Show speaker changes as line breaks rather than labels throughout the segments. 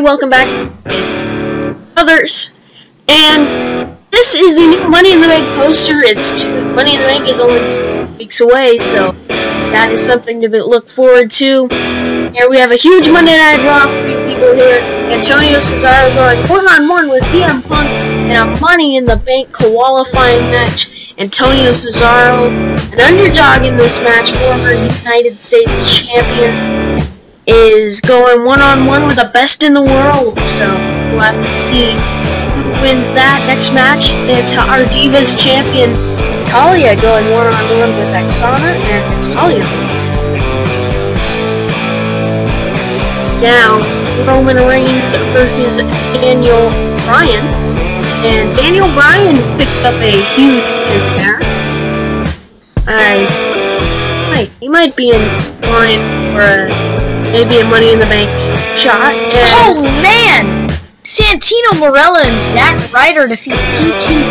welcome back to others. And this is the new Money in the Bank poster. Money in the Bank is only 2 weeks away, so that is something to look forward to. Here we have a huge Monday Night Raw for you people here. Antonio Cesaro going one-on-one with CM Punk in a Money in the Bank qualifying match. Antonio Cesaro, an underdog in this match, former United States champion, is going one-on-one with the best in the world, so we'll have to see who wins that next match. And our Divas champion, Natalya, going one-on-one with Oksana and Natalya. Now, Roman Reigns versus Daniel Bryan, and Daniel Bryan picked up a huge win there. Alright, he might be in line for maybe a Money in the Bank shot.
Oh man! Santino Marella and Zack Ryder defeat PT.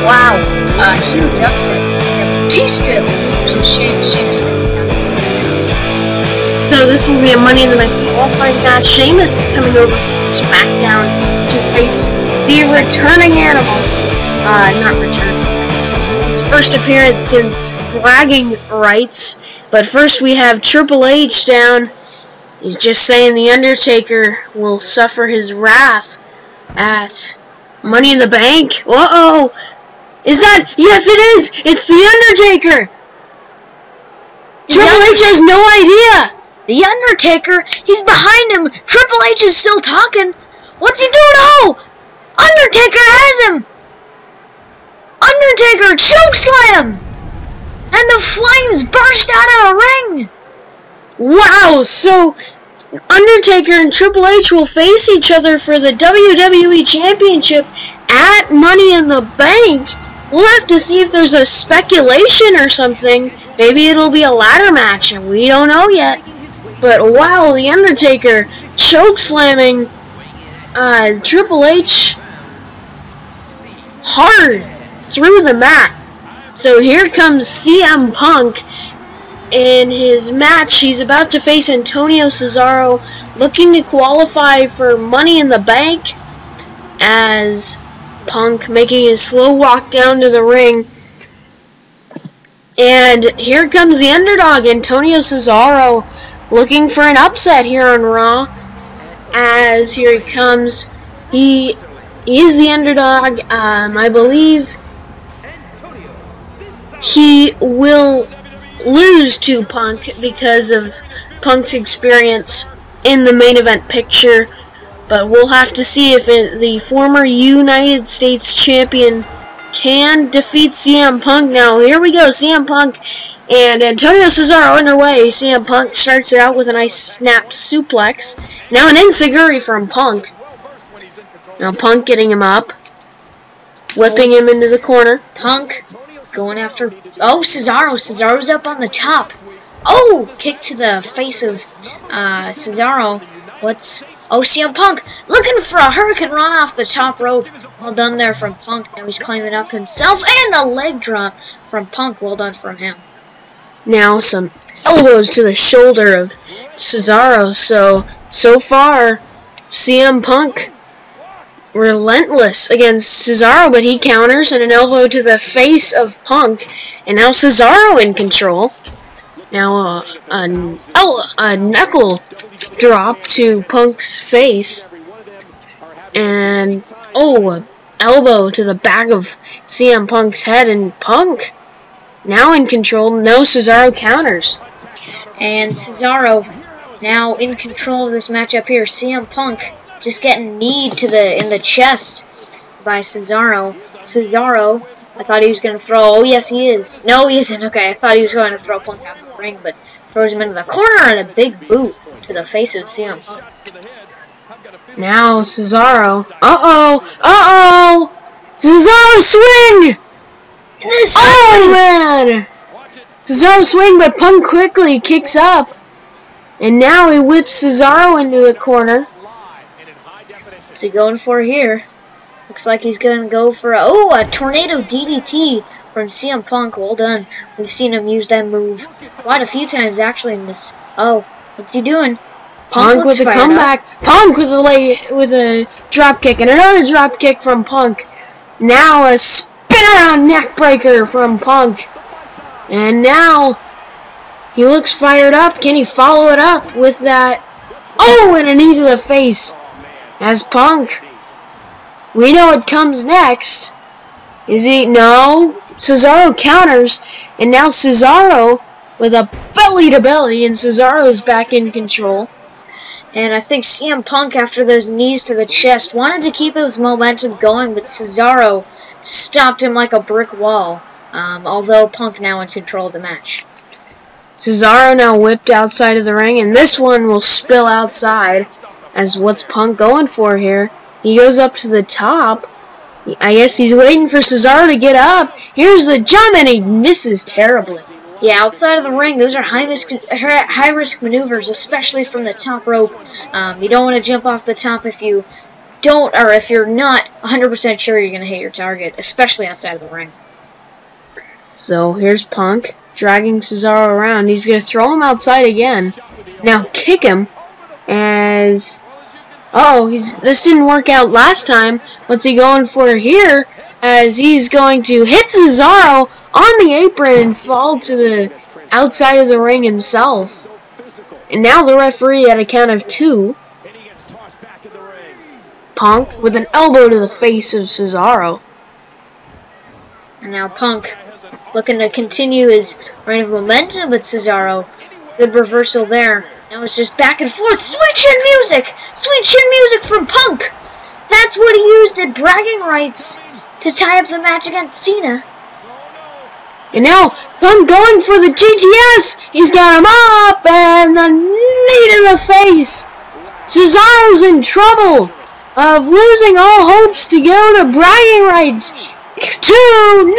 Wow, a huge upset. And Batista, some Sheamus.
So this will be a Money in the Bank qualifying match. Sheamus coming over from SmackDown to face the returning animal. Not returning. His first appearance since bragging rights. But first we have Triple H down. He's just saying the Undertaker will suffer his wrath at Money in the Bank. Uh-oh! Is that... Yes, it is! It's the Undertaker! Triple H has no idea!
The Undertaker? He's behind him! Triple H is still talking! What's he doing? Oh! Undertaker has him! Undertaker chokeslam! And the flames burst out of the ring!
Wow, so Undertaker and Triple H will face each other for the WWE Championship at Money in the Bank. We'll have to see if there's a speculation or something. Maybe it'll be a ladder match, and we don't know yet. But wow, the Undertaker chokeslamming Triple H hard through the mat. So here comes CM Punk. In his match, he's about to face Antonio Cesaro, looking to qualify for Money in the Bank, as Punk making his slow walk down to the ring. And here comes the underdog, Antonio Cesaro, looking for an upset here on Raw. As here he comes. He is the underdog. I believe he will lose to Punk because of Punk's experience in the main event picture, but we'll have to see if the former United States champion can defeat CM Punk. Now here we go, CM Punk and Antonio Cesaro underway. CM Punk starts it out with a nice snap suplex. Now an enziguri from Punk. Now Punk getting him up, whipping him into the corner.
Punk going after... Oh, Cesaro. Cesaro's up on the top. Oh, kick to the face of Cesaro. Oh, CM Punk looking for a hurricane run off the top rope. Well done there from Punk. Now he's climbing up himself. And a leg drop from Punk. Well done from him.
Now some elbows to the shoulder of Cesaro. So far, CM Punk relentless against Cesaro, but he counters, and an elbow to the face of Punk, and now Cesaro in control. Now a knuckle drop to Punk's face, and an elbow to the back of CM Punk's head, and Punk now in control. No, Cesaro counters,
and Cesaro now in control of this matchup here. CM Punk just getting kneed in the chest by Cesaro. Cesaro, I thought he was going to throw... Oh, yes, he is. No, he isn't. Okay, I thought he was going to throw Punk out of the ring, but throws him into the corner and a big boot to the face of CM Punk.
Now Cesaro. Uh-oh! Cesaro swing! Oh, man! Cesaro swing, but Punk quickly kicks up. And now he whips Cesaro into the corner.
What's he going for here? Looks like he's going to go for a tornado DDT from CM Punk. Well done. We've seen him use that move quite a few times actually in this. Oh, what's he doing?
Punk with a comeback. Punk with a drop kick and another drop kick from Punk. Now a spin around neck breaker from Punk. And now he looks fired up. Can he follow it up with that? Oh, and a knee to the face. As Punk. We know what comes next. Is he? No. Cesaro counters. And now Cesaro with a belly to belly. And Cesaro's back in control.
And I think CM Punk, after those knees to the chest, wanted to keep his momentum going, but Cesaro stopped him like a brick wall. Although Punk now in control of the match.
Cesaro now whipped outside of the ring, and this one will spill outside. As what's Punk going for here? He goes up to the top. I guess he's waiting for Cesaro to get up. Here's the jump, and he misses terribly.
Yeah, outside of the ring, those are high-risk maneuvers, especially from the top rope. You don't want to jump off the top if you don't, or if you're not 100% sure you're going to hit your target, especially outside of the ring.
So here's Punk dragging Cesaro around. He's going to throw him outside again. Now kick him as... Oh, this didn't work out last time. What's he going for here? As he's going to hit Cesaro on the apron and fall to the outside of the ring himself. And now the referee at a count of 2. Punk with an elbow to the face of Cesaro.
And now Punk looking to continue his reign of momentum, but Cesaro, good reversal there. Now it's just back and forth. Sweet chin music! Sweet chin music from Punk! That's what he used at bragging rights to tie up the match against Cena.
And now Punk going for the GTS. He's got him up and the knee to the face. Cesaro's in trouble of losing all hopes to go to bragging rights. 2.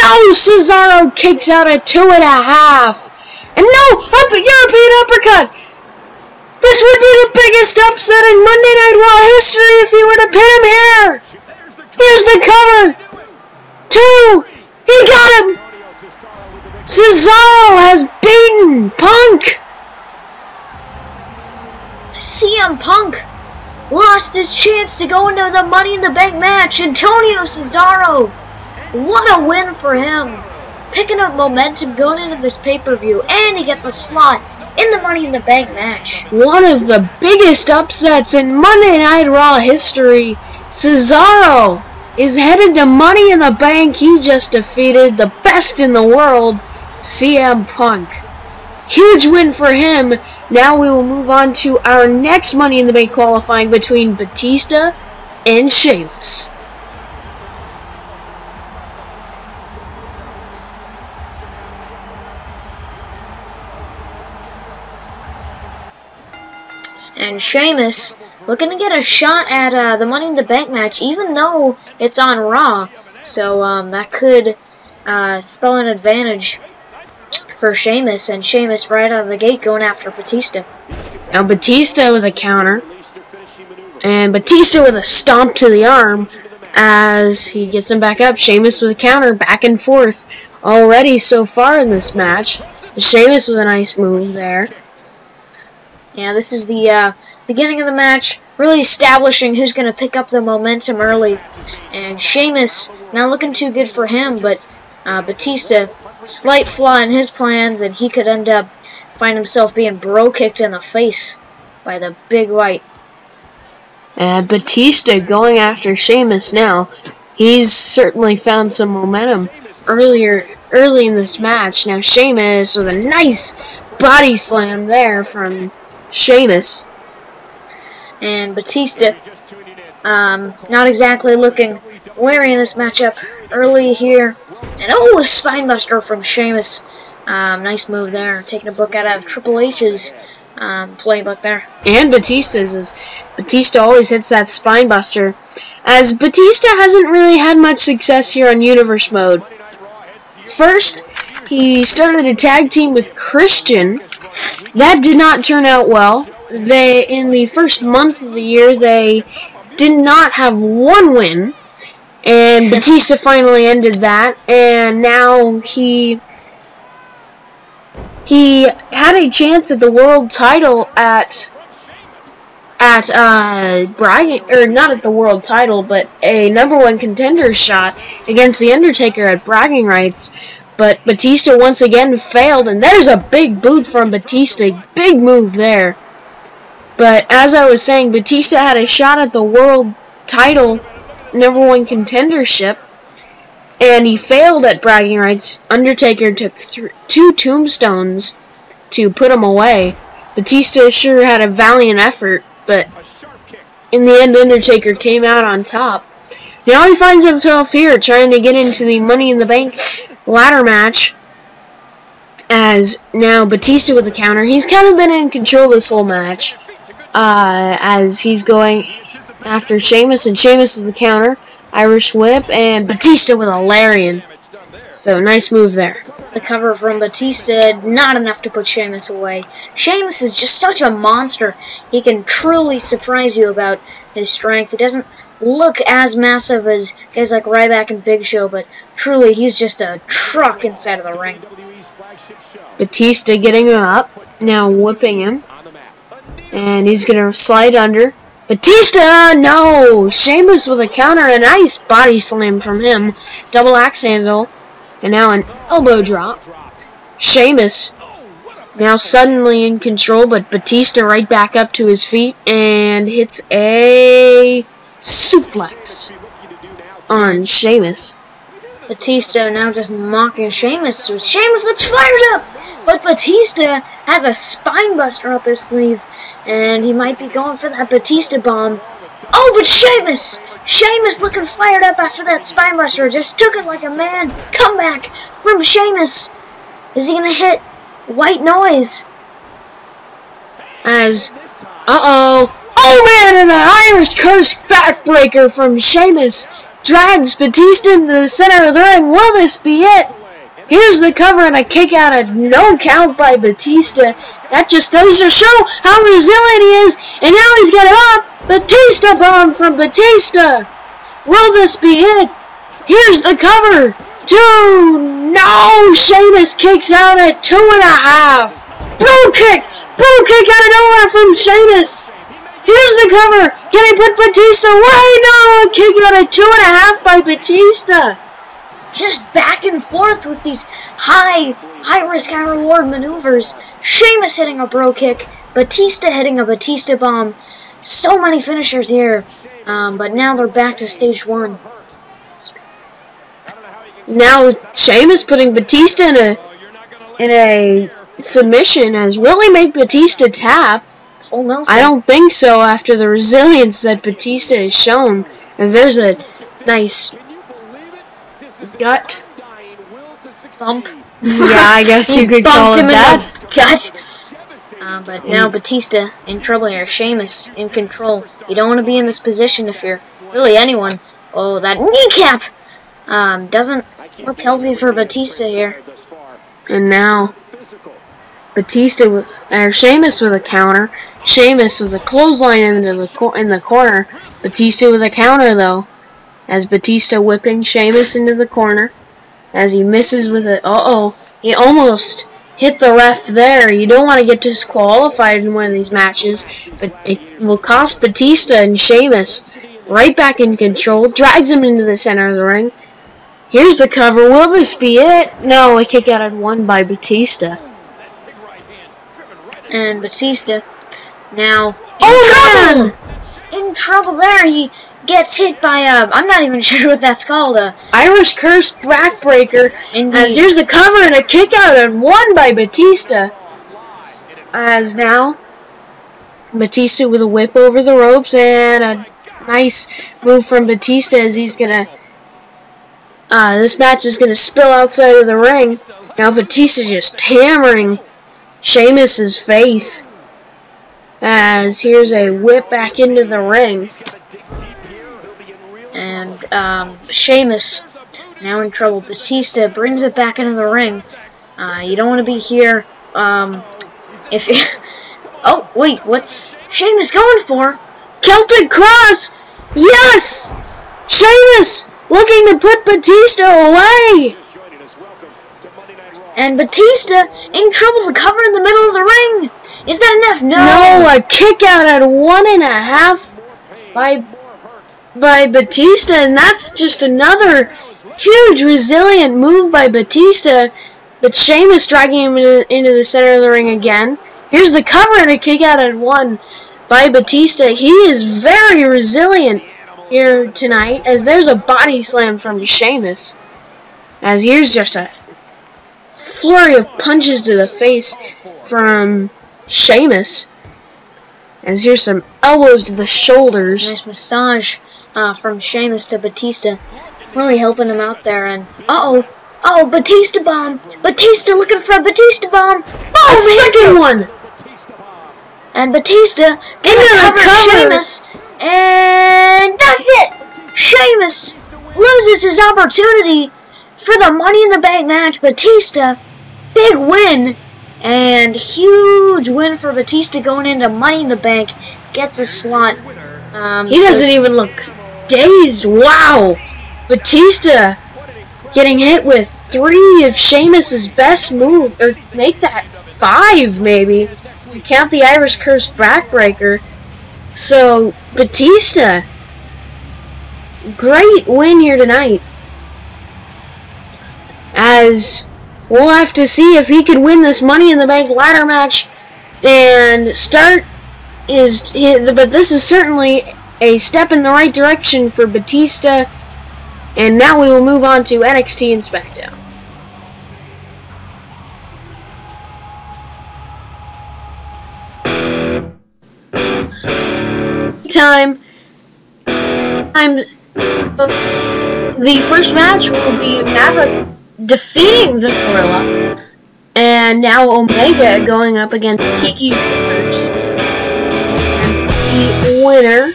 No, Cesaro kicks out at 2.5. And no, up a European uppercut. This would be the biggest upset in Monday Night Raw history if he were to pin him here. Here's the cover. 2. He got him. Cesaro has beaten Punk.
CM Punk lost his chance to go into the Money in the Bank match. Antonio Cesaro, what a win for him. Picking up momentum going into this pay-per-view, and he gets a slot in the Money in the Bank match.
One of the biggest upsets in Monday Night Raw history. Cesaro is headed to Money in the Bank. He just defeated the best in the world, CM Punk. Huge win for him. Now we will move on to our next Money in the Bank qualifying between Batista and Sheamus.
And Sheamus looking to get a shot at the Money in the Bank match, even though it's on Raw. So that could spell an advantage for Sheamus, and Sheamus right out of the gate going after Batista.
Now Batista with a counter, and Batista with a stomp to the arm as he gets him back up. Sheamus with a counter, back and forth already so far in this match. Sheamus with a nice move there.
Yeah, this is the beginning of the match, really establishing who's going to pick up the momentum early. And Sheamus, not looking too good for him, but Batista, slight flaw in his plans, and he could end up find himself being bro-kicked in the face by the Big White.
And Batista going after Sheamus now. He's certainly found some momentum early in this match. Now Sheamus with a nice body slam there from Sheamus.
And Batista, not exactly looking wary in this matchup early here. And oh, a spinebuster from Sheamus. Nice move there, taking a book out of Triple H's playbook there.
And Batista's is Batista always hits that spinebuster. As Batista hasn't really had much success here on Universe Mode. First, he started a tag team with Christian. That did not turn out well. In the first month of the year, they did not have one win. And Batista finally ended that. And now he had a chance at the world title at at bragging, or not at the world title, but a #1 contender shot against The Undertaker at bragging rights. But Batista once again failed, and there's a big boot from Batista. Big move there. But as I was saying, Batista had a shot at the world title #1 contendership, and he failed at bragging rights. Undertaker took 2 tombstones to put him away. Batista sure had a valiant effort, but in the end, Undertaker came out on top. Now he finds himself here trying to get into the Money in the Bank ladder match. As now Batista with the counter. He's kind of been in control this whole match. As he's going after Sheamus, and Sheamus with the counter. Irish whip, and Batista with a lariat. So nice move there.
The cover from Batista, not enough to put Sheamus away. Sheamus is just such a monster. He can truly surprise you about his strength. He doesn't look as massive as guys like Ryback and Big Show, but truly he's just a truck inside of the ring.
Batista getting him up, now whipping him. And he's going to slide under. Batista, no! Sheamus with a counter, a nice body slam from him. Double axe handle. And now an elbow drop. Sheamus now suddenly in control, but Batista right back up to his feet and hits a suplex on Sheamus.
Batista now just mocking Sheamus. Sheamus looks fired up, but Batista has a spine buster up his sleeve, and he might be going for that Batista bomb. Oh, but Sheamus looking fired up after that spine buster. Just took it like a man. Comeback from Sheamus. Is he gonna hit white noise?
As oh man, and an Irish curse backbreaker from Sheamus drags Batista into the center of the ring. Will this be it? Here's the cover and a kick out at no count by Batista. That just goes to show how resilient he is. And now he's got it up. Batista bomb from Batista. Will this be it? Here's the cover. 2. No, Sheamus kicks out at 2.5. Bro kick out of nowhere from Sheamus. Here's the cover. Can he put Batista away? No, a kick out at 2.5 by Batista.
Just back and forth with these high risk, high reward maneuvers. Sheamus hitting a bro kick, Batista hitting a Batista bomb. So many finishers here, but now they're back to stage 1.
Now Sheamus putting Batista in a submission. As will he make Batista tap?
Full Nelson.
I don't think so after the resilience that Batista has shown. As there's a nice gut
bump.
Yeah, I guess you could call it that.
Gut. But now Batista in trouble here. Sheamus in control. You don't want to be in this position if you're really anyone. Oh, that kneecap doesn't look healthy for Batista here.
And now Sheamus with a counter. Sheamus with a clothesline in the corner. Batista with a counter though. As Batista whipping Sheamus into the corner. As he misses with it. He almost hit the ref there. You don't want to get disqualified in one of these matches. But it will cost Batista and Sheamus. Right back in control. Drags him into the center of the ring. Here's the cover. Will this be it? No, a kick out at 1 by Batista.
And Batista now in trouble there. He gets hit by I'm not even sure what that's called.
Irish curse backbreaker. As here's the cover and a kick out at 1 by Batista. As now Batista with a whip over the ropes and a nice move from Batista as he's gonna. This match is gonna spill outside of the ring. Now Batista just hammering Sheamus's face. As here's a whip back into the ring.
And Sheamus now in trouble. Batista brings it back into the ring. You don't want to be here if you... Oh, wait, what's Sheamus going for?
Celtic Cross! Yes! Sheamus looking to put Batista away!
And Batista in trouble. The cover in the middle of the ring. Is that enough? No!
No, a kick out at 1.5 by Batista, and that's just another huge resilient move by Batista. But Sheamus dragging him into the center of the ring again. Here's the cover and a kick out at 1 by Batista. He is very resilient here tonight, as there's a body slam from Sheamus. As here's just a flurry of punches to the face from Sheamus. As here's some elbows to the shoulders.
Nice massage from Sheamus to Batista. Really helping him out there. And uh-oh, Batista bomb. Batista looking for a Batista bomb.
Oh, a second one.
And Batista into the cover Sheamus. And that's it. Sheamus loses his opportunity for the Money in the Bank match. Batista, big win. And huge win for Batista going into Money in the Bank. Gets a slot.
He doesn't even look dazed. Wow. Batista getting hit with 3 of Sheamus's best moves. Or make that 5 maybe. If you count the Irish Curse backbreaker. So, Batista. Great win here tonight. As we'll have to see if he can win this Money in the Bank ladder match and start but this is certainly a step in the right direction for Batista. And now we will move on to NXT and SmackDown. The first match will be Maverick defeating the Gorilla, and now Omega going up against Tiki Rivers. The winner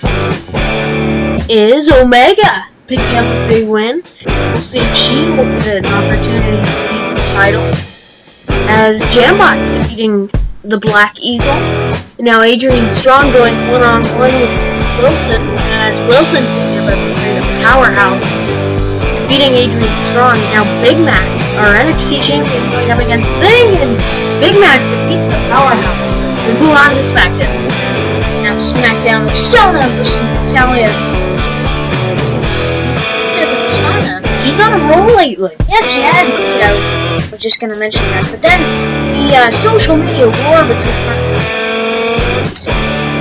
is Omega, picking up a big win. We'll see if she will get an opportunity to keep this title, as Jambot defeating the Black Eagle. And now Adrian Strong going one-on-one with Wilson, as Wilson picking up a powerhouse, beating Adrian Strong. Now Big Mac, our NXT champion, going up against Thing, and Big Mac defeats the powerhouse. We move on to SmackDown. Now SmackDown, Persona versus Natalia. She's on a roll lately.
Yes, she had. I was just gonna mention that. But then the social media war between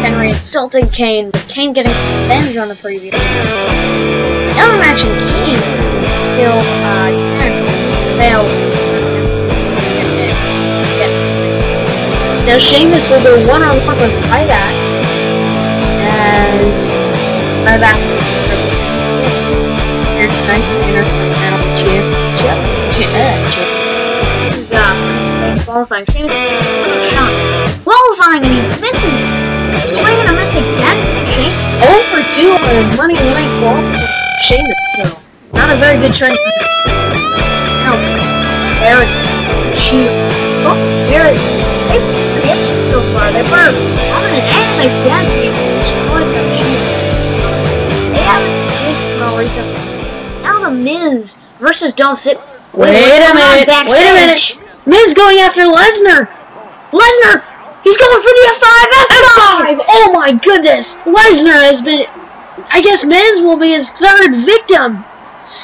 Henry insulting Kane, but Kane getting revenge on the previous match. Another match in Kane will fail.
Now Sheamus will go one-on-one with Ryback, as Ryback here's tonight Intercontinental Championship.
This is qualifying. Sheamus shot. Qualifying, and he misses. Swing and a miss again. Sheamus.
0 for 2 on Money in the Bank qualifying Sheamus, so not a very good trend.
Now, Barrett, shoot. Oh, Barrett. They've been hit so far. They were dominant, and they've destroyed them. They haven't hit recently. Now the Miz versus Dolph Ziggler.
Wait a minute. Miz going after Lesnar. Lesnar, he's going for the F5. Oh my goodness. Lesnar has been, I guess Miz will be his 3rd victim.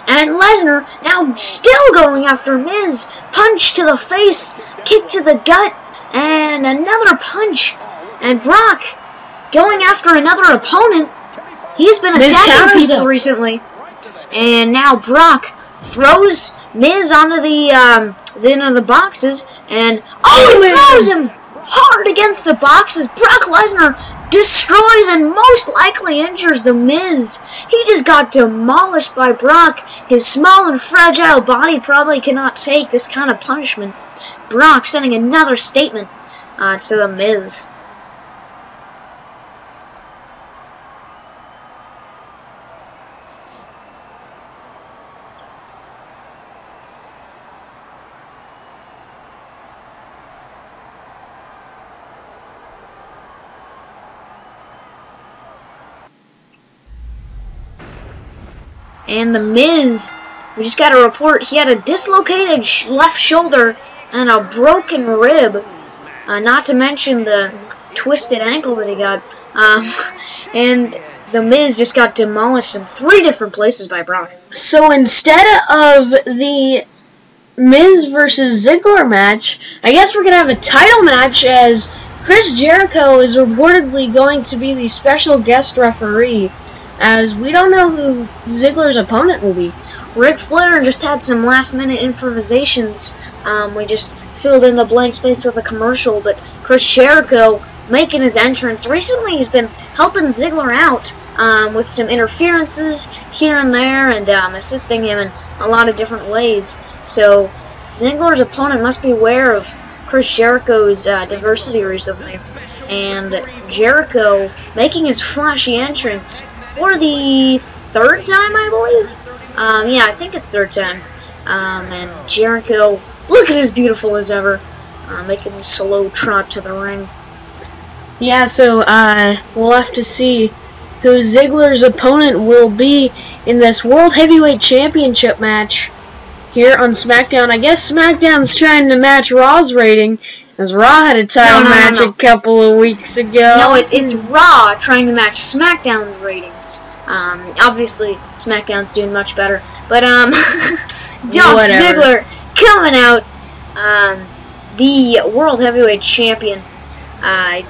And Lesnar now still going after Miz. Punch to the face, kick to the gut, and another punch. And Brock going after another opponent. He's been attacking people recently. And now Brock throws Miz onto the boxes, and he throws him hard against the boxes. Brock Lesnar destroys and most likely injures the Miz. He just got demolished by Brock. His small and fragile body probably cannot take this kind of punishment. Brock sending another statement to the Miz. And the Miz, we just got a report, he had a dislocated left shoulder and a broken rib. Not to mention the twisted ankle that he got. And The Miz just got demolished in 3 different places by Brock.
So instead of the Miz versus Ziggler match, I guess we're going to have a title match as Chris Jericho is reportedly going to be the special guest referee, as we don't know who Ziggler's opponent will be.
Ric Flair just had some last-minute improvisations. We just filled in the blank space with a commercial, but Chris Jericho making his entrance. Recently, he's been helping Ziggler out with some interferences here and there, and assisting him in a lot of different ways. So Ziggler's opponent must be aware of Chris Jericho's diversity recently, and Jericho making his flashy entrance for the 3rd time, I believe. Yeah, I think it's 3rd time. And Jericho, looking as beautiful as ever, making a slow trot to the ring.
Yeah, so we'll have to see who Ziggler's opponent will be in this World Heavyweight Championship match here on SmackDown. I guess SmackDown's trying to match Raw's rating, as Raw had a title match a couple of weeks ago.
No, it's Raw trying to match SmackDown's ratings. Obviously, SmackDown's doing much better. But, Dolph Ziggler coming out, the World Heavyweight Champion,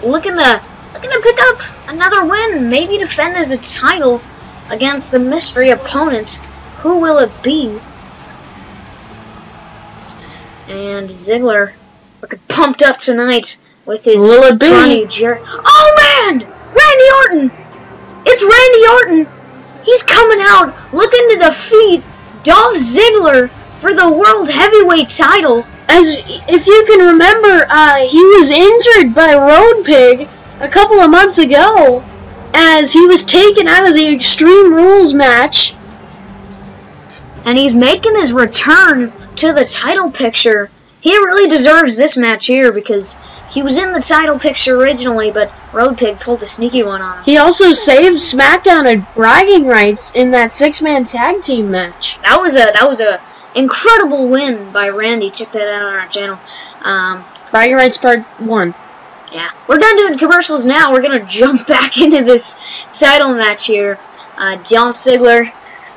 looking to pick up another win, maybe defend his title against the mystery opponent. Who will it be? And Ziggler looking pumped up tonight with his funny jerk. Oh man! Randy Orton! It's Randy Orton! He's coming out looking to defeat Dolph Ziggler for the World Heavyweight title.
As if you can remember, he was injured by Road Pig a couple of months ago, as he was taken out of the Extreme Rules match.
And he's making his return to the title picture. He really deserves this match here because he was in the title picture originally, but Road Pig pulled a sneaky one on him.
He also saved SmackDown at bragging rights in that 6-man tag team match.
That was a incredible win by Randy. Check that out on our channel.
Bragging rights part 1.
Yeah, we're done doing commercials now. We're gonna jump back into this title match here. Dolph Ziggler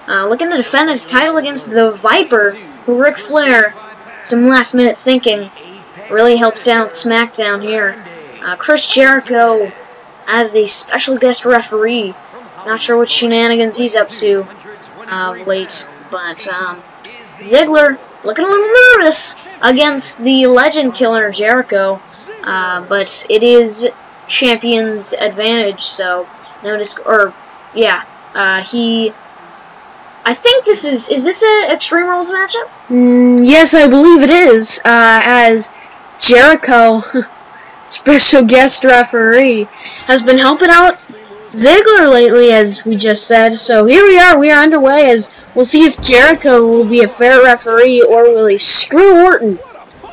looking to defend his title against the Viper, who Ric Flair, some last-minute thinking, really helped out SmackDown here. Chris Jericho as the special guest referee. Not sure what shenanigans he's up to late, but Ziggler looking a little nervous against the legend killer Jericho, but it is champion's advantage, so I think this is this an Extreme Rules matchup?
Yes, I believe it is, as Jericho, special guest referee, has been helping out Ziggler lately, as we just said. So here we are underway, as we'll see if Jericho will be a fair referee, or will he screw Orton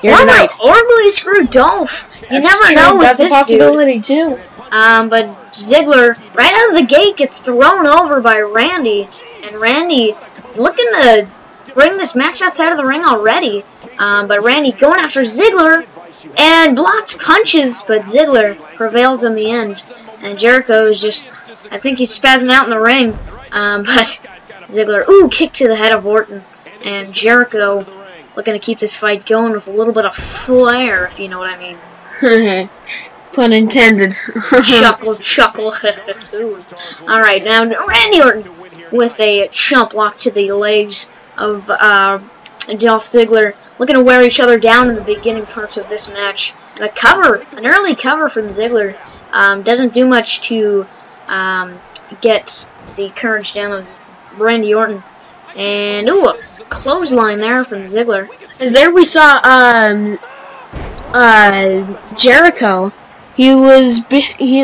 here tonight.
Or will he screw Dolph? You never know with this dude.
That's a possibility, too.
But Ziggler, right out of the gate, gets thrown over by Randy, and Randy looking to bring this match outside of the ring already. But Randy going after Ziggler, and blocked punches, but Ziggler prevails in the end. And Jericho is just, I think he's spazzing out in the ring. But Ziggler, kick to the head of Orton. And Jericho looking to keep this fight going with a little bit of flair, if you know what I mean.
Pun intended.
Chuckle, chuckle. Alright, now Randy Orton with a chump block to the legs of Dolph Ziggler, looking to wear each other down in the beginning parts of this match. And an early cover from Ziggler, doesn't do much to get the courage down of Randy Orton. And a clothesline there from Ziggler.
As there we saw Jericho. He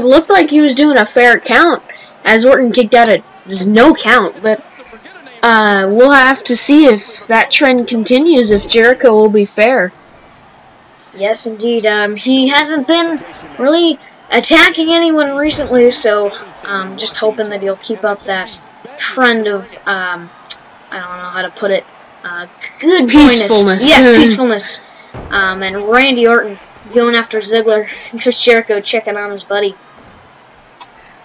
looked like he was doing a fair count, as Orton kicked out at just no count, but we'll have to see if that trend continues, if Jericho will be fair.
Yes, indeed. He hasn't been really attacking anyone recently, so just hoping that he'll keep up that trend of, I don't know how to put it, good
peacefulness.
Yes, peacefulness. And Randy Orton going after Ziggler. Chris Jericho checking on his buddy.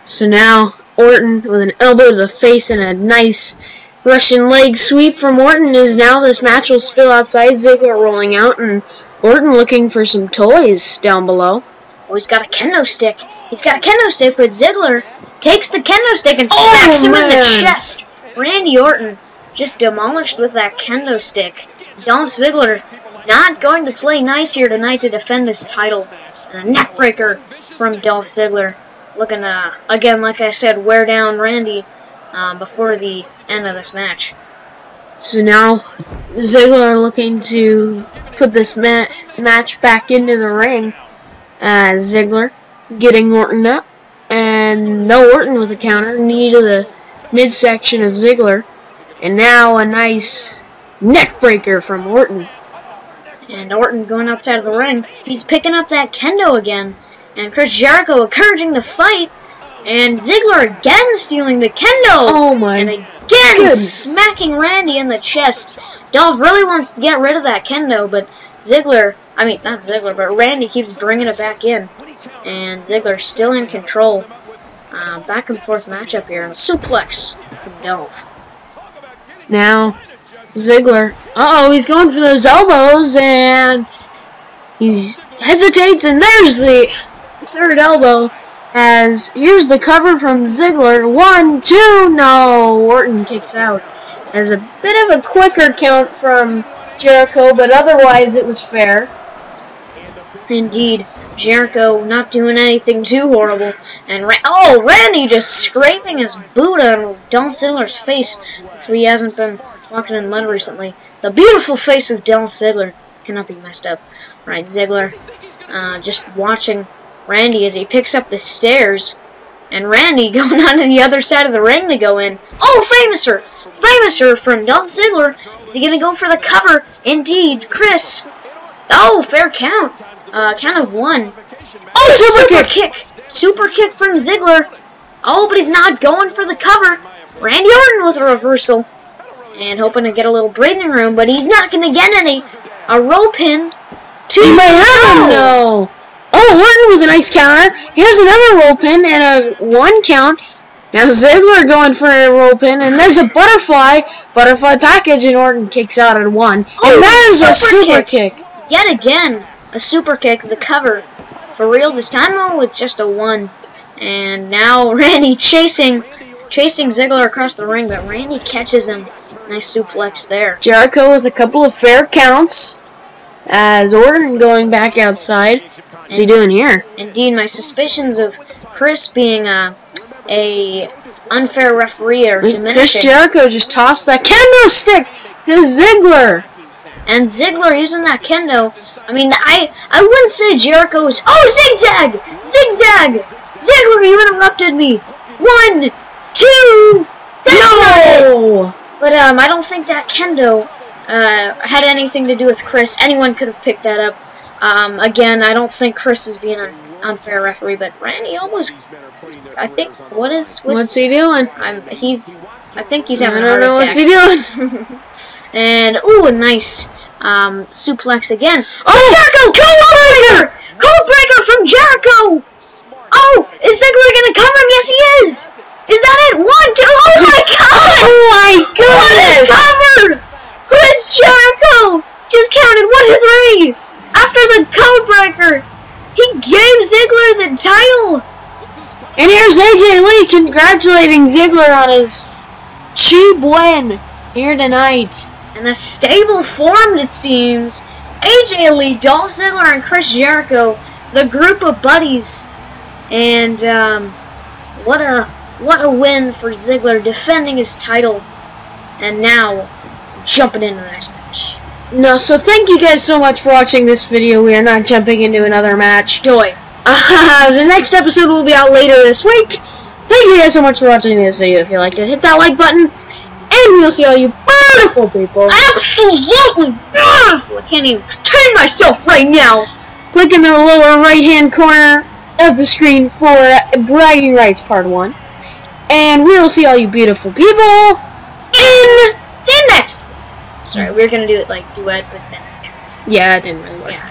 So now Orton with an elbow to the face and a nice Russian leg sweep from Orton is now this match will spill outside. Ziggler rolling out and Orton looking for some toys down below.
Oh, he's got a kendo stick. He's got a kendo stick, but Ziggler takes the kendo stick and smacks him in the chest. Randy Orton just demolished with that kendo stick. Dolph Ziggler not going to play nice here tonight to defend his title. And a neck breaker from Dolph Ziggler. Looking to, again, like I said, wear down Randy before the end of this match.
So now Ziggler looking to put this match back into the ring. Ziggler getting Orton up. And no Orton with a counter. Knee to the midsection of Ziggler. And now a nice neck breaker from Orton.
And Orton going outside of the ring. He's picking up that kendo again. And Chris Jericho encouraging the fight. And Ziggler again stealing the kendo.
Oh my
And again smacking Randy in the chest. Dolph really wants to get rid of that kendo, but not Ziggler, but Randy keeps bringing it back in. And Ziggler still in control. Back and forth matchup here. And a suplex from Dolph.
Now Ziggler, he's going for those elbows, and he hesitates, and there's the third elbow, as here's the cover from Ziggler. 1, 2, no, Orton kicks out. As a bit of a quicker count from Jericho, but otherwise it was fair.
Indeed, Jericho not doing anything too horrible, and Randy just scraping his boot on Dolph Ziggler's face if he hasn't been walking in mud recently. The beautiful face of Dolph Ziggler cannot be messed up. Right, Ziggler just watching Randy as he picks up the stairs, and Randy going on to the other side of the ring to go in. Oh, Famouser from Dolph Ziggler. Is he going to go for the cover? Indeed, Chris. Oh, fair count. Count of 1. Oh, super kick. Super kick from Ziggler. Oh, but he's not going for the cover. Randy Orton with a reversal. And hoping to get a little breathing room, but he's not going to get any. A rope in.
He might have him, though. Oh, Orton with a nice counter. Here's another rope in and a 1 count. Now Ziggler going for a rope in, and there's a butterfly package, and Orton kicks out at 1. And that is a super kick.
Yet again, a super kick, the cover. For real, this time though, it's just a 1. And now Randy chasing Ziggler across the ring, but Randy catches him. Nice suplex there.
Jericho with a couple of fair counts. As Orton going back outside. What's he doing here?
Indeed, my suspicions of Chris being a unfair referee are diminishing.
Chris Jericho just tossed that kendo stick to Ziggler.
And Ziggler using that kendo. I mean, I wouldn't say Jericho was... Oh, zigzag! Zigzag! Ziggler, you interrupted me. 1, 2...
No!
But I don't think that kendo had anything to do with Chris. Anyone could have picked that up. Again, I don't think Chris is being an unfair referee, but Randy almost... I think... What's
he doing?
I think he's having a heart attack.
I don't know what's he doing.
And, ooh, a nice suplex again.
Oh,
Jericho! Codebreaker from Jericho! Oh, is Ziggler going to cover him? Yes, he is! Is that it? 1, 2, oh my god!
Oh my goodness!
What a cover! Chris Jericho just counted 1, 2, 3! After the codebreaker, he gave Ziggler the title!
And here's AJ Lee congratulating Ziggler on his cheap win here tonight.
And a stable formed, it seems. AJ Lee, Dolph Ziggler, and Chris Jericho, the group of buddies. And what a win for Ziggler, defending his title. And now, jumping into the next match.
No, so thank you guys so much for watching this video. We are not jumping into another match.
Joy.
The next episode will be out later this week. Thank you guys so much for watching this video. If you liked it, hit that like button. And we'll see all you beautiful people.
Absolutely beautiful! I can't even contain myself right now.
Click in the lower right hand corner of the screen for Bragging Rights Part 1. And we will see all you beautiful people in the next.
Sorry, we were gonna do it like duet, but then...
Yeah, it didn't really work.
Yeah.